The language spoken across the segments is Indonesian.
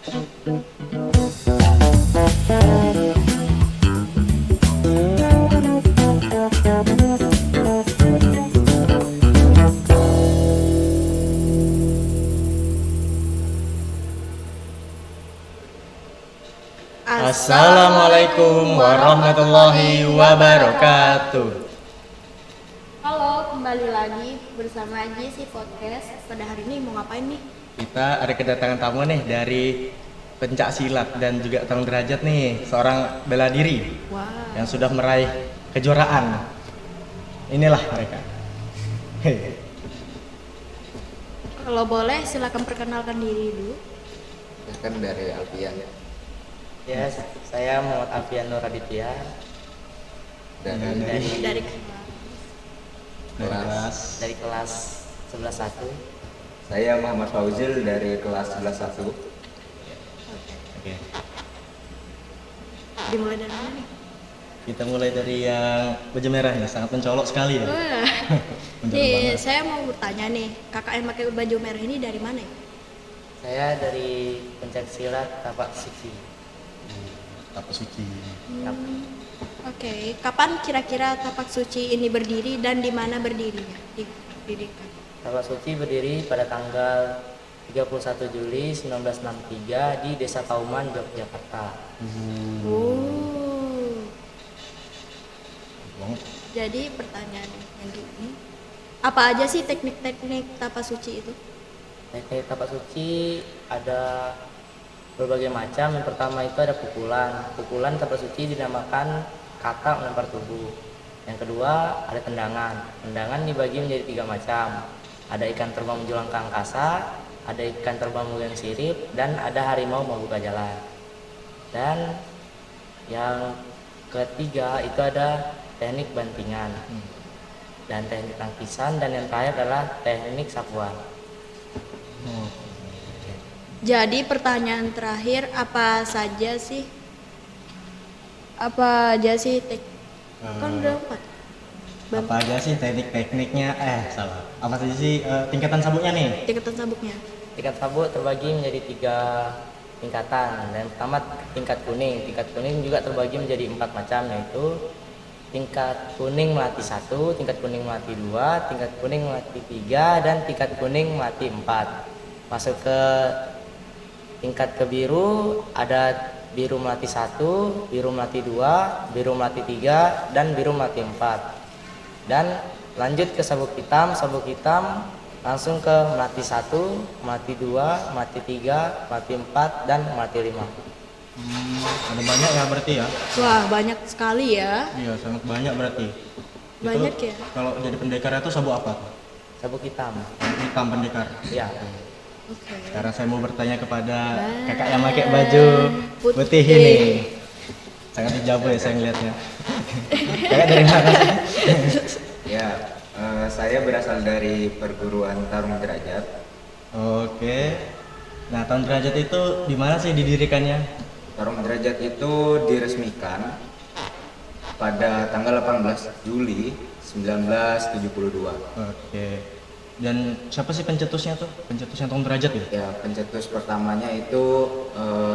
Assalamualaikum warahmatullahi wabarakatuh. Halo, kembali lagi bersama JC Podcast. Pada hari ini mau ngapain nih? Kita ada kedatangan tamu nih dari pencak silat dan juga Tarung Derajat nih, seorang bela diri yang sudah meraih kejuaraan. Inilah mereka. Kalau boleh silakan perkenalkan diri dulu. Kan dari Alfian Ya, saya Muhammad Alfian Nur Aditya Dari dari kelas 11-1. saya Muhammad Fauzil dari kelas 11-1. Oke. Dimulai dari mana nih? Kita mulai dari yang baju merah nih, sangat mencolok sekali ya. Mencolok Nih, banget. saya mau bertanya nih, kakak yang pakai baju merah ini dari mana ya? Saya dari pencak silat tapak suci. Tapak suci. Oke, kapan kira-kira tapak suci ini berdiri dan di mana berdirinya? Didirikan. Tapak suci berdiri pada tanggal 31 Juli 1963 di Desa Kauman, Yogyakarta. Oh, Banget. jadi pertanyaan yang gini, apa aja sih teknik-teknik tapak suci itu? Teknik tapak suci ada berbagai macam. Yang pertama itu ada pukulan. Pukulan tapak suci dinamakan kata melempar tubuh. Yang kedua ada tendangan. Tendangan dibagi menjadi 3 macam. Ada ikan terbang menjulang ke angkasa, ada ikan terbang menggoyang sirip, dan ada harimau membuka jalan. Dan yang ketiga itu ada teknik bantingan dan teknik tangkisan, dan yang terakhir adalah teknik sapuan. Jadi pertanyaan terakhir, apa aja sih kan udah 4 Apa aja sih teknik-tekniknya? Salah. Apa saja sih tingkatan sabuknya nih? tingkatan sabuknya? Tingkat sabuk terbagi menjadi 3 tingkatan. Dan pertama tingkat kuning. Tingkat kuning juga terbagi menjadi 4 macam, yaitu tingkat kuning melati 1, tingkat kuning melati 2, tingkat kuning melati 3, dan tingkat kuning melati 4. Masuk ke tingkat ke biru, ada biru melati 1, biru melati 2, biru melati 3, dan biru melati 4. Dan lanjut ke sabuk hitam langsung ke melati 1, melati 2, melati 3, melati 4, dan melati 5. Ada banyak ya berarti ya? Wah, banyak sekali ya. Iya, sangat banyak berarti. Banyak ya. Kalau jadi pendekar itu sabuk apa? Sabuk hitam. Sabuk hitam pendekar. Ya. Oke. Sekarang saya mau bertanya kepada kakak yang pakai baju Putih. putih ini. Sangat hijau ya saya ngeliatnya. Kakak dari mana sih? Ya, saya berasal dari perguruan Tarung Derajat. Oke. Nah, Tarung Derajat itu di mana sih didirikannya? Tarung Derajat itu diresmikan pada tanggal 18 Juli 1972. Oke. Dan siapa sih pencetusnya tuh? Pencetusnya Tarung Derajat ya? Ya, pencetus pertamanya itu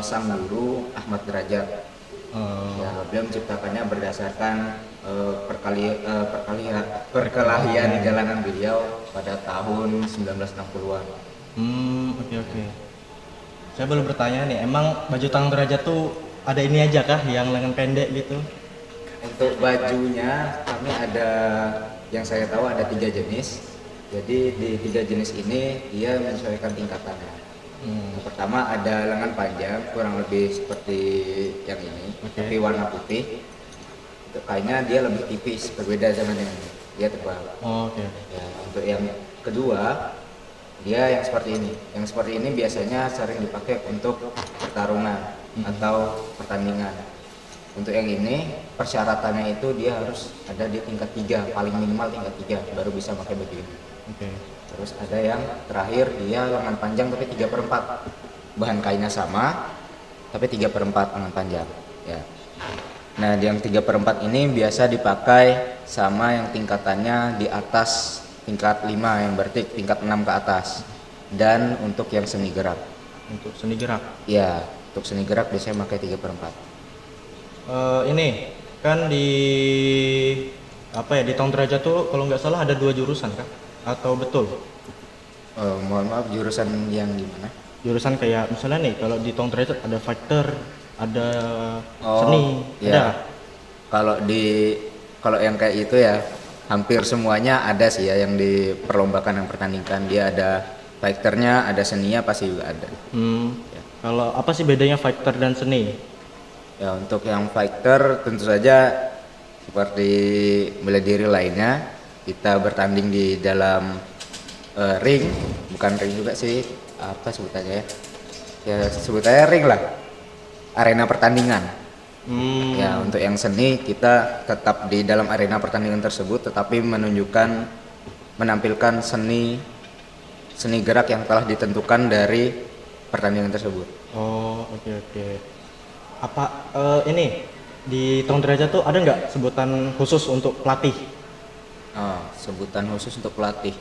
sang guru Ahmad Derajat. Ya, beliau menciptakannya berdasarkan perkelahian jalanan beliau pada tahun 1960-an. Oke. Saya belum bertanya nih, emang baju Tarung Derajat tuh ada ini aja kah yang lengan pendek gitu? Untuk bajunya kami ada, yang saya tahu ada 3 jenis. Jadi di 3 jenis ini dia menyesuaikan tingkatannya. Yang pertama ada lengan panjang, kurang lebih seperti yang ini, tapi warna putih. Untuk kainnya dia lebih tipis, berbeda dengan yang ini. Dia tebal. Oke. Ya, untuk yang kedua dia yang seperti ini. Yang seperti ini biasanya sering dipakai untuk pertarungan atau pertandingan. Untuk yang ini persyaratannya itu dia harus ada di tingkat 3, paling minimal tingkat 3 baru bisa pakai baju ini. Oke. Terus ada yang terakhir dia lengan panjang tapi 3/4. Bahan kainnya sama tapi 3/4 lengan panjang. Ya. Nah, yang 3/4 ini biasa dipakai sama yang tingkatannya di atas tingkat 5, yang berarti tingkat 6 ke atas. Dan untuk yang semi gerak. untuk seni gerak. Ya, untuk seni gerak biasanya pakai 3/4. Ini kan di apa ya, di Tong Derajat tuh kalau nggak salah ada 2 jurusan kan? Atau betul? Mohon maaf, jurusan yang gimana? Jurusan kayak misalnya nih kalau di Tong Derajat ada fighter, ada Oh, seni, iya. ada. Kalau yang kayak itu ya hampir semuanya ada sih ya yang diperlombakan, yang pertandingkan. Dia ada fighternya, ada seninya, pasti juga ada. Ya. Kalau apa sih bedanya fighter dan seni? Ya, untuk yang fighter tentu saja seperti bela diri lainnya, kita bertanding di dalam ring, bukan ring juga sih, apa sebutannya ya? Ya sebutannya ring lah, arena pertandingan. Ya, untuk yang seni kita tetap di dalam arena pertandingan tersebut, tetapi menampilkan seni gerak yang telah ditentukan dari pertandingan tersebut. Oh, oke. Apa ini di Tong Derajat tuh ada nggak sebutan khusus untuk pelatih? Sebutan khusus untuk pelatih.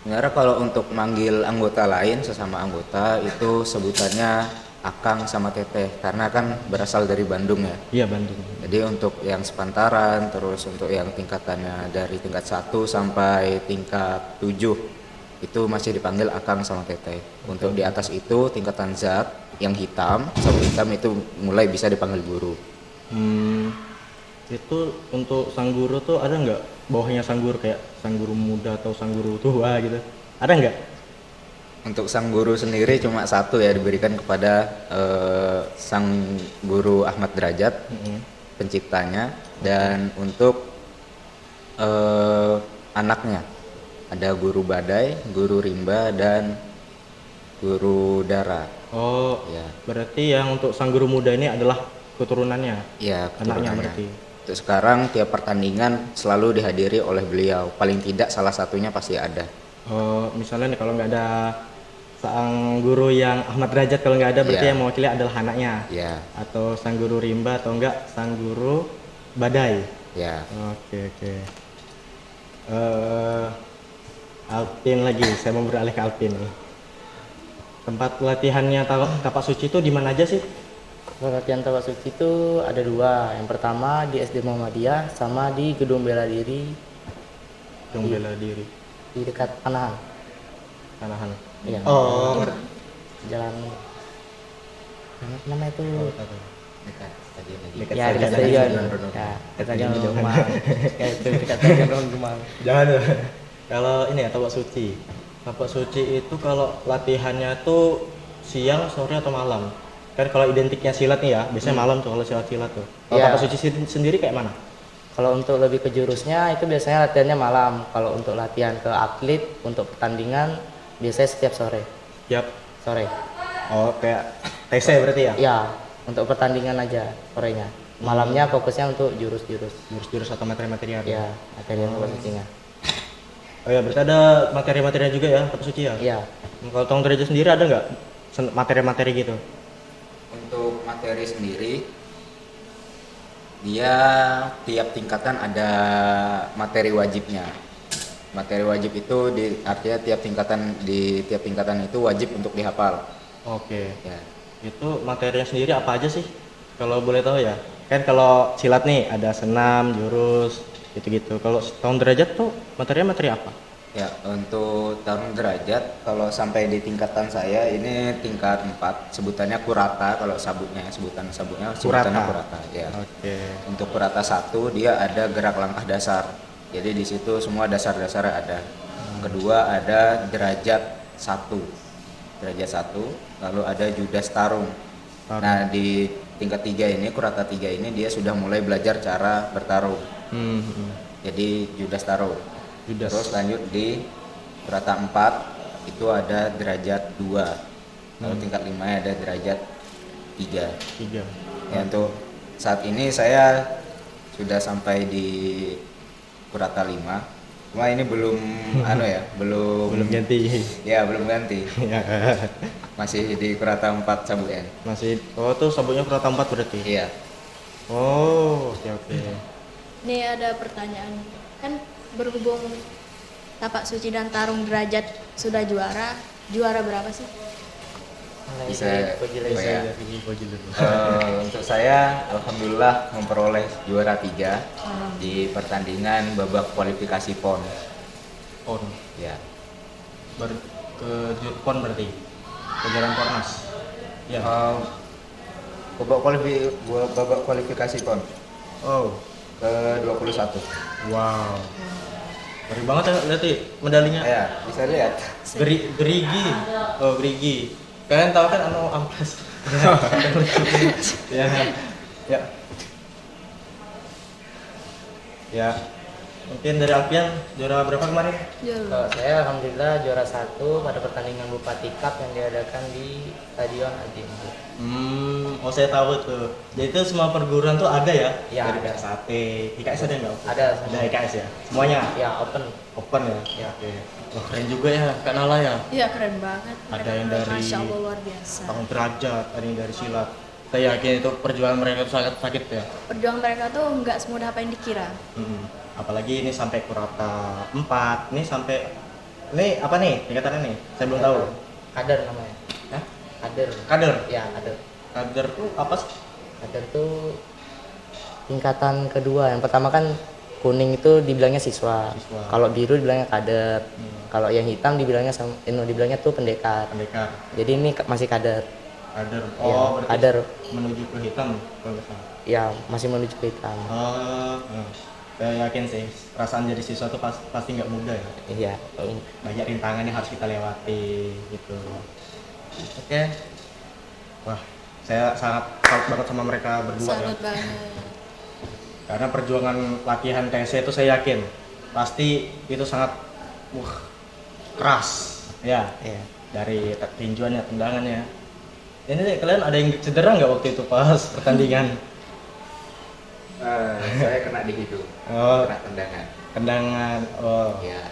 Sebenarnya kalau untuk manggil anggota lain, sesama anggota itu sebutannya Akang sama Teteh, karena kan berasal dari Bandung ya. Iya, Bandung. Jadi untuk yang sepantaran, terus untuk yang tingkatannya dari tingkat 1 sampai tingkat 7 itu masih dipanggil Akang sama Teteh. Untuk di atas itu tingkatan zat yang hitam, sabuk hitam itu mulai bisa dipanggil guru. Itu untuk sang guru tuh ada nggak bawahnya sang guru, kayak sang guru muda atau sang guru tua gitu? Ada nggak? Untuk sang guru sendiri cuma satu ya, diberikan kepada sang guru Ahmad Derajat, penciptanya. Dan untuk anaknya ada guru Badai, guru Rimba, dan guru Dara. Oh, Ya. berarti yang untuk sang guru muda ini adalah keturunannya, Ya, anaknya keturunannya. berarti. Untuk sekarang tiap pertandingan selalu dihadiri oleh beliau, paling tidak salah satunya pasti ada. Misalnya nih kalau nggak ada sang guru yang Ahmad Derajat, kalau nggak ada berarti Iya. yang mewakili adalah anaknya, Ya, atau sang guru Rimba, atau enggak sang guru Badai. ya. Oke. Alpin lagi, saya mau beralih ke Alpin nih. Tempat latihannya tapak suci itu di mana aja sih? Latihan tapak suci itu ada 2. Yang pertama di SD Muhammadiyah sama di Gedung Bela Diri Gedung Bela Diri, di dekat Panahan. Panahan. Iya. Oh, Jalan nama itu. Dekat stadion lagi. Dekat Ya, dekat stadion. stadion. Stadion. Ya, dekat stadion rumah. Ya, itu dekat stadion rumah. Jangan. Kalau ini ya tapak suci. Tapak suci itu kalau latihannya tuh siang, sore atau malam? Kan kalau identiknya silat nih ya, biasanya malam tuh kalau silat tuh. Kalau Iya. tapak suci sendiri kayak mana? Kalau untuk lebih ke jurusnya itu biasanya latihannya malam. Kalau untuk latihan ke atlet untuk pertandingan biasanya setiap sore. Yap. Sore. Oh, kayak TC berarti ya? Ya, untuk pertandingan aja sorenya. Malamnya fokusnya untuk jurus-jurus. Jurus-jurus atau materi-materi apa? Ya, materi tapak sucinya. Oh ya, berarti ada materi-materinya juga ya, tapak suci ya? Iya. Kalau Tong Derajat sendiri ada nggak materi-materi gitu? Untuk materi sendiri, dia tiap tingkatan ada materi wajibnya. Materi wajib itu artinya di tiap tingkatan itu wajib untuk dihafal. Oke. Ya. Itu materinya sendiri apa aja sih? Kalau boleh tahu ya. Kan kalau silat nih ada senam, jurus, gitu-gitu. Kalau Tong Derajat tuh materinya materi apa? Ya, untuk tarung derajat kalau sampai di tingkatan saya ini tingkat 4, sebutannya kurata. Kalau sebutannya kurata ya. Oke. Untuk kurata 1 dia ada gerak langkah dasar. Jadi di situ semua dasar-dasar ada. Kedua ada derajat 1. Derajat 1, lalu ada judas tarung. Nah, di tingkat 3 ini, kurata 3 ini dia sudah mulai belajar cara bertarung. Jadi judas tarung. Judas. Terus lanjut di kurata 4 itu ada derajat 2. Lalu tingkat 5 ada derajat 3. 3. Ya, untuk saat ini saya sudah sampai di kurata 5. Cuma ini belum Belum ganti. Ya, belum ganti. Ya. Masih di kurata 4 Sabuken. Masih. Oh, tuh sabuknya kurata 4 berarti. Iya. Oh, oke. Nih ada pertanyaan, kan berhubung tapak suci dan tarung derajat sudah juara berapa sih? Bisa, Koji oh lagi. ya. Dari Koji dulu. Untuk saya, alhamdulillah memperoleh juara 3 di pertandingan babak kualifikasi PON. Pon. Ya, Ke Pon berarti. Kejuaraan Pornas. Ya. babak kualifikasi PON Oh. ke 21. Wow. Ngeri banget ya berarti medalinya. Ya, bisa lihat. Gerigi. Oh, gerigi. Kalian tahu kan amplas. Ya. Ya. Ya. Mungkin dari Alfian juara berapa kemarin? Kalau saya alhamdulillah juara 1 pada pertandingan Bupati Cup yang diadakan di Stadion Adimbu. Oh saya tahu tuh. Jadi itu semua perguruan tuh ada ya? Ya, Dari ada. Sate, IKS ada nggak? Ada Ada semua. IKS ya? Semuanya? Ya, open. Open ya? Ya. Oke. Wah keren juga ya Kak Nala ya? Iya keren banget. Ada yang dari Masya Allah luar biasa. Tahun derajat, ada yang dari silat. Saya yakin itu perjuangan mereka itu sangat sakit ya. Perjuangan mereka tuh nggak semudah apa yang dikira. Apalagi ini sampai kurata 4, ini sampai ini apa nih tingkatannya nih? Saya belum tahu. Kader namanya. Hah? Kader. Kader. Ya, kader. Kader tuh apa sih? Kader tuh tingkatan kedua. Yang pertama kan kuning itu dibilangnya siswa. Siswa. Kalau biru dibilangnya kader. Kalau yang hitam dibilangnya dibilangnya tuh pendekar. Pendekar. Jadi ini masih kader. Kader. Ya, Oh, berarti kader. menuju ke hitam kalau nggak salah. Ya, masih menuju ke hitam. Saya yakin sih perasaan jadi siswa tuh pasti nggak mudah ya. Iya. Banyak rintangan yang harus kita lewati gitu. Oke. Wah, saya sangat salut banget sama mereka berdua ya. Salut banget. Karena perjuangan latihan TSC itu saya yakin pasti itu sangat keras ya. Iya. Dari tinjuannya, tendangannya. Ini nih, kalian ada yang cedera nggak waktu itu pas pertandingan? Saya kena di hidung, Oh, kena tendangan. tendangan. Oh. Ya,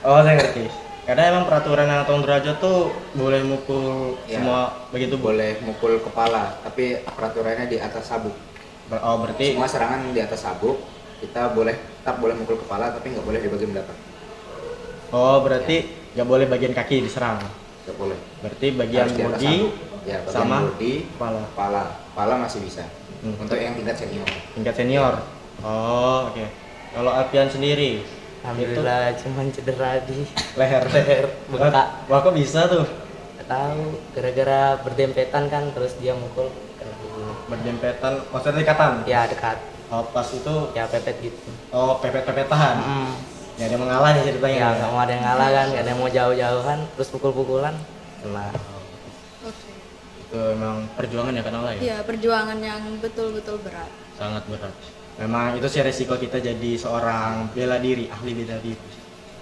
Oh, saya ngerti. Karena emang peraturan yang tahun derajat tuh boleh mukul Ya. semua begitu Bu? boleh mukul kepala, tapi peraturannya di atas sabuk. Oh, berarti Semua serangan di atas sabuk, kita tetap boleh mukul kepala, tapi nggak boleh di bagian belakang. berarti nggak boleh bagian kaki diserang. Nggak boleh. Berarti bagian Harus di atas body sabuk. Ya, bagian sama body, kepala. kepala masih bisa. Hmm. Untuk yang tingkat senior. Tingkat senior. Oh, oke. Kalau Alfian sendiri Alhamdulillah cuman cedera di leher bengkak. Wah, kok bisa tuh? Nggak tahu gara-gara berdempetan kan terus dia mukul kena gini. Berdempetan, maksudnya ikatan. Ya dekat. Oh, pas itu Ya pepet gitu. pepet-pepetan. Ya ada yang mengalah nih ceritanya. Ya nggak mau ada yang ngalah kan, nggak ada yang mau jauh-jauhan, terus pukul-pukulan kena. Oke. Itu emang perjuangan ya kenal ya. Iya perjuangan yang betul-betul berat. Sangat berat. Memang itu sih resiko kita jadi seorang bela diri, ahli bela diri.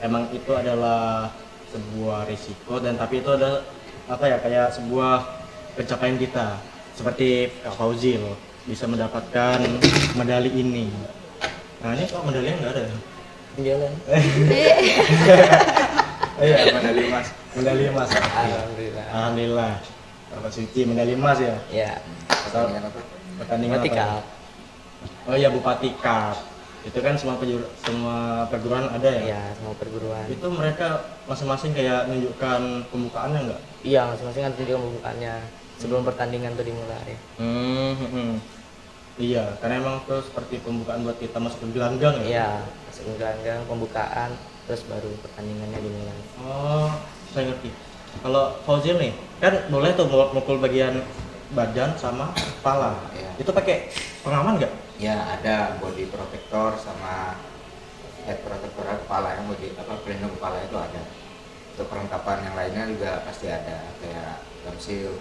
Emang itu adalah sebuah resiko dan tapi itu adalah apa ya kayak sebuah pencapaian kita. Seperti Kak Fauzi loh bisa mendapatkan medali ini. Nah ini kok medalinya nggak ada ya? Jalan. Oh iya, Medali emas. medali emas. Alhamdulillah. Alhamdulillah. Bapak Suci medali emas ya. Ya. Pertandingan apa? Pertandingan Bupati apa? Cup. Oh iya Bupati Cup. Itu kan semua perguruan ada ya. Ya semua perguruan. Itu mereka masing-masing kayak nunjukkan pembukaannya nggak? Iya masing-masing kan tunjukkan pembukaannya sebelum pertandingan tuh dimulai. Iya, karena emang tuh seperti pembukaan buat kita masuk ke gelanggang ya. Iya masuk gelanggang pembukaan terus baru pertandingannya dimulai. Oh, saya ngerti. Kalau Fauzil nih, kan boleh tuh mukul bagian badan sama kepala. Iya. Itu pakai pengaman nggak? Ya, ada body protector sama head protector kepala yang body pelindung kepala itu ada. Untuk perlengkapan yang lainnya juga pasti ada kayak gum shield,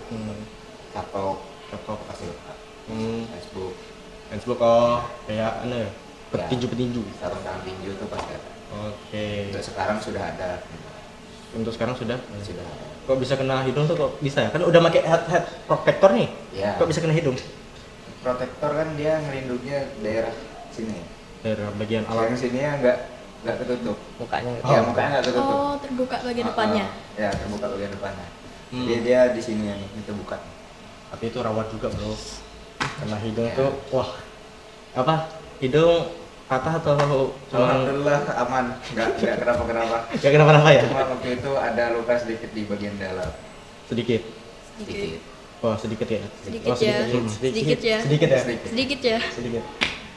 tato pasti lengkap. Facebook kayak ya, petinju-petinju. Sarung tangan tinju itu pasti ada. Oke. Untuk sekarang sudah ada. Untuk sekarang sudah. Sudah ada. Kok bisa kena hidung tuh kok bisa ya? Kan udah pakai head protector nih. Ya. Kok bisa kena hidung? Protektor kan dia ngelindungnya daerah sini. Dari bagian alat. Yang sini ya nggak ketutup. Mukanya Ya, mukanya nggak ketutup. Oh terbuka bagian depannya. Ya, terbuka bagian depannya. Hmm. Jadi dia di sini nih, itu buka. Tapi itu rawat juga, Bro. Kena hidung Ya. tuh wah. Apa? Hidung patah atau cuma Alhamdulillah aman, nggak kenapa-kenapa. gak kenapa-napa ya? Cuma waktu itu ada luka sedikit di bagian dalam. Sedikit. sedikit. Oh sedikit ya. Sedikit Oh, ya. Hmm. Sedikit ya. Sedikit ya. Sedikit ya. Sedikit.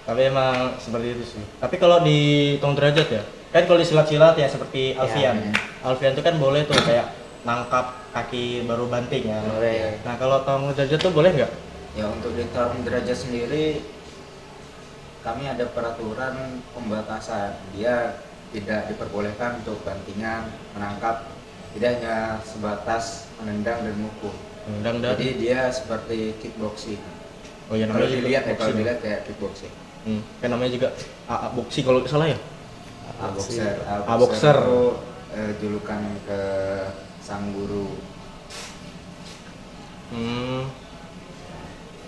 Tapi emang seperti itu sih. Tapi kalau dihitung derajat ya, kan kalau di silat-silat ya seperti Alfian. Alfian itu kan boleh tuh kayak nangkap kaki baru banting ya. Boleh. Nah kalau tolong derajat tuh boleh nggak? Ya untuk di tarung derajat sendiri kami ada peraturan pembatasan. Dia tidak diperbolehkan untuk bantingan, menangkap, tidak hanya sebatas menendang dan mukul. Dan Jadi dia seperti kickboxing. oh ya Kalau namanya juga dilihat ya, kalau boxing. dilihat kayak kickboxing. Kan namanya juga AA boxing kalau nggak salah ya. Boxer. Boxer. Itu julukan ke sang guru.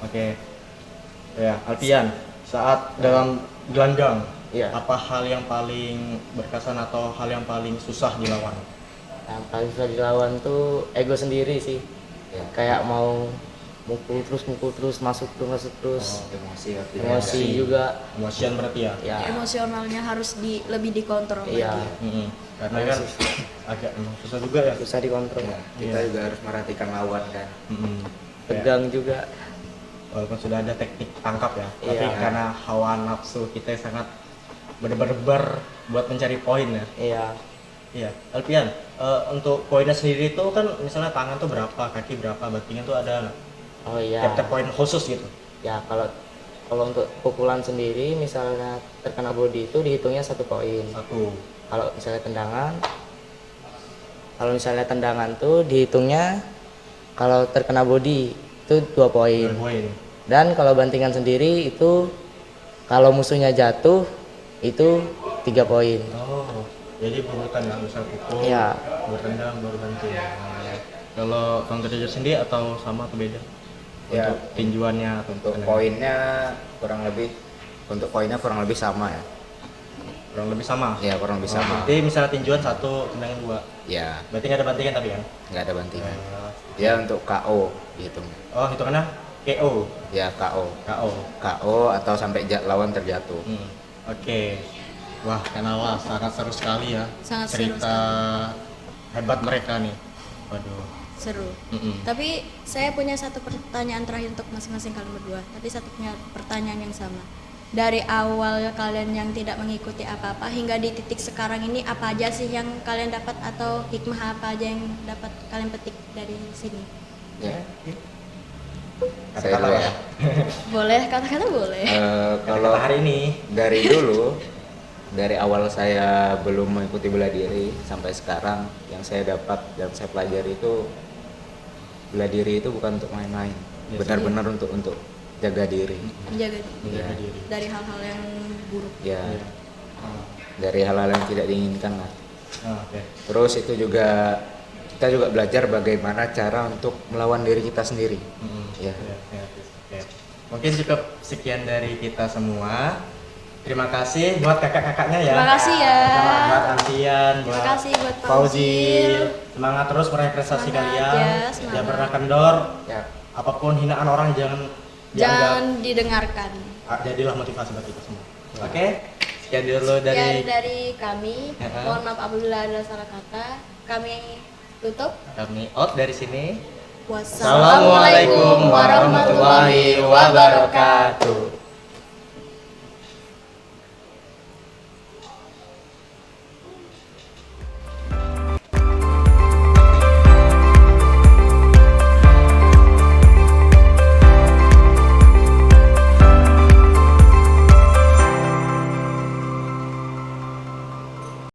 Oke. Ya, Alfian, saat dalam gelanggang, Iya. apa hal yang paling berkesan atau hal yang paling susah dilawan? Yang paling susah dilawan tuh ego sendiri sih. Ya. Kayak mau mukul terus, masuk terus. Emosi artinya. Emosi juga. Emosian berarti ya? Ya, Emosionalnya harus lebih dikontrol iya. lagi. Karena kan agak emang susah juga ya. Susah dikontrol. Ya, kita Iya. juga harus merhatikan lawan kan. Kayak, Tegang juga. walaupun sudah ada teknik tangkap ya, tapi Iya. karena hawa nafsu kita sangat berdebar-debar buat mencari poin ya. Iya. Iya, Alfian, untuk poinnya sendiri itu kan misalnya tangan tuh berapa, kaki berapa, bantingan tuh ada nggak? Oh iya. Tiap-tiap poin khusus gitu. Ya kalau untuk pukulan sendiri misalnya terkena body itu dihitungnya 1 poin. Satu. Kalau misalnya tendangan tuh dihitungnya kalau terkena body itu 2 poin. Poin. Dan kalau bantingan sendiri itu kalau musuhnya jatuh itu 3 poin. Oh, jadi berurutan ya, misal pukul, Iya. bertendang, baru banting. Kalau counter derajat sendiri atau sama atau beda? Ya. Untuk tinjuannya atau Untuk tendangan? poinnya kurang lebih sama ya. Kurang lebih sama. Ya kurang lebih Oh, sama. berarti misalnya tinjuan 1, tendangan 2. Ya Berarti nggak ada bantingan tapi kan? nggak ada bantingan. Dia untuk KO dihitung. Oh, hitungannya KO. Ya KO. KO. KO atau sampai lawan terjatuh. Oke. Wah, kenapa sangat seru sekali ya. Sangat seru cerita hebat mereka nih. Waduh. Seru. Mm-mm. Tapi saya punya satu pertanyaan terakhir untuk masing-masing kalian berdua. Tapi satu punya pertanyaan yang sama. Dari awal kalian yang tidak mengikuti apa-apa hingga di titik sekarang ini apa aja sih yang kalian dapat atau hikmah apa aja yang dapat kalian petik dari sini? Ya. Saya Kata-kata dulu ya. ya. Boleh, kata-kata boleh. Kalau Kata hari ini. dari awal saya belum mengikuti bela diri sampai sekarang yang saya dapat dan saya pelajari itu bela diri itu bukan untuk main-main, Yes. benar-benar untuk jaga diri. Menjaga Menjaga diri. dari hal-hal yang buruk. Ya, Iya. dari hal-hal yang tidak diinginkan lah. Oke. Terus itu juga kita juga belajar bagaimana cara untuk melawan diri kita sendiri. Ya. Oke. Mungkin cukup sekian dari kita semua. Terima kasih buat kakak-kakaknya ya. Terima kasih ya. Buat Alfian, Terima buat kasih buat Fauzi. Fauzil. Semangat terus meraih prestasi Semangat kalian. ya, semangat. Jangan pernah kendor. Ya. Apapun hinaan orang jangan dianggap. Jangan didengarkan. Jadilah motivasi buat kita semua. Oke. Sekian dulu dari Sekian dari kami. Ya. Mohon maaf apabila ada salah kata. Kami tutup. kami out dari sini. Wassalamualaikum warahmatullahi wabarakatuh.